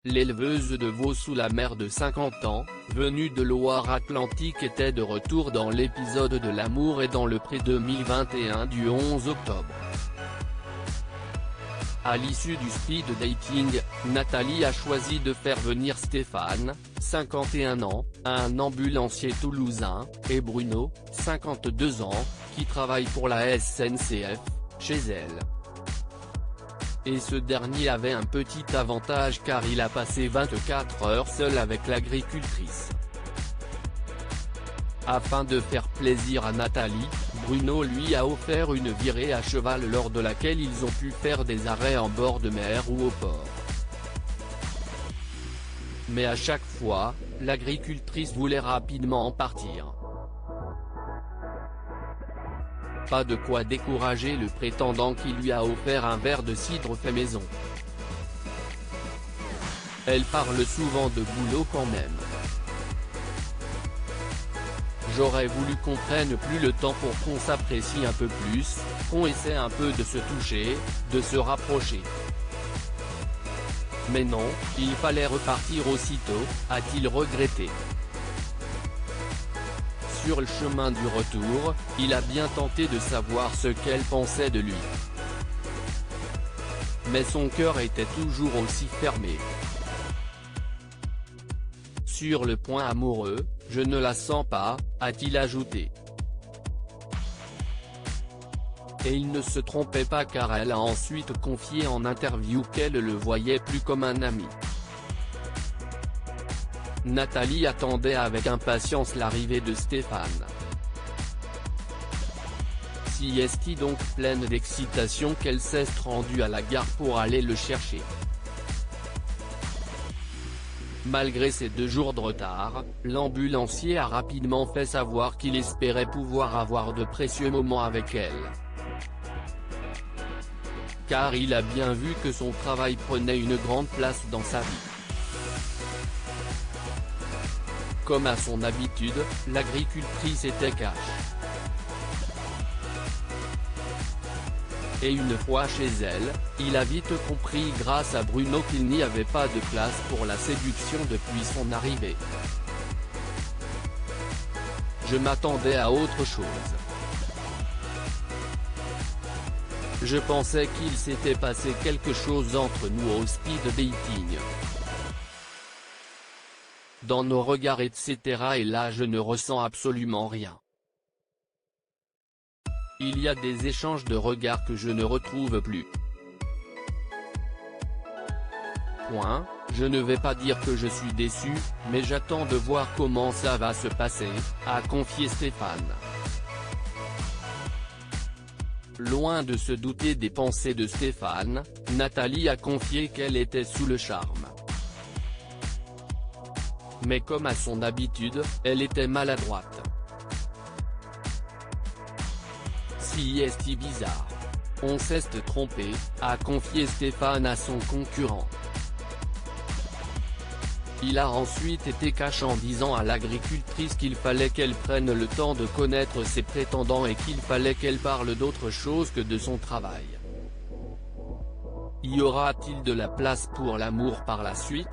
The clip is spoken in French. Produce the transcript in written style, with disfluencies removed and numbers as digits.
L'éleveuse de veaux sous la mer de 50 ans, venue de Loire-Atlantique était de retour dans l'épisode de L'amour est dans le pré 2021 du 11 octobre. À l'issue du speed dating, Nathalie a choisi de faire venir Stéphane, 51 ans, un ambulancier toulousain, et Bruno, 52 ans, qui travaille pour la SNCF, chez elle. Et ce dernier avait un petit avantage car il a passé 24 heures seul avec l'agricultrice. Afin de faire plaisir à Nathalie, Bruno lui a offert une virée à cheval lors de laquelle ils ont pu faire des arrêts en bord de mer ou au port. Mais à chaque fois, l'agricultrice voulait rapidement en partir. Pas de quoi décourager le prétendant qui lui a offert un verre de cidre fait maison. Elle parle souvent de boulot quand même. J'aurais voulu qu'on prenne plus le temps pour qu'on s'apprécie un peu plus, qu'on essaie un peu de se toucher, de se rapprocher. Mais non, il fallait repartir aussitôt, a-t-il regretté. Sur le chemin du retour, il a bien tenté de savoir ce qu'elle pensait de lui. Mais son cœur était toujours aussi fermé. Sur le point amoureux, je ne la sens pas, a-t-il ajouté. Et il ne se trompait pas car elle a ensuite confié en interview qu'elle le voyait plus comme un ami. Nathalie attendait avec impatience l'arrivée de Stéphane. Si est donc pleine d'excitation qu'elle s'est rendue à la gare pour aller le chercher. Malgré ces 2 jours de retard, l'ambulancier a rapidement fait savoir qu'il espérait pouvoir avoir de précieux moments avec elle. Car il a bien vu que son travail prenait une grande place dans sa vie. Comme à son habitude, l'agricultrice était cash. Et une fois chez elle, il a vite compris grâce à Bruno qu'il n'y avait pas de place pour la séduction depuis son arrivée. Je m'attendais à autre chose. Je pensais qu'il s'était passé quelque chose entre nous au speed dating. Dans nos regards etc. et là je ne ressens absolument rien. Il y a des échanges de regards que je ne retrouve plus. Je ne vais pas dire que je suis déçu, mais j'attends de voir comment ça va se passer, a confié Stéphane. Loin de se douter des pensées de Stéphane, Nathalie a confié qu'elle était sous le charme. Mais comme à son habitude, elle était maladroite. Si est bizarre. On s'est trompé, a confié Stéphane à son concurrent. Il a ensuite été cash en disant à l'agricultrice qu'il fallait qu'elle prenne le temps de connaître ses prétendants et qu'il fallait qu'elle parle d'autre chose que de son travail. Y aura-t-il de la place pour l'amour par la suite ?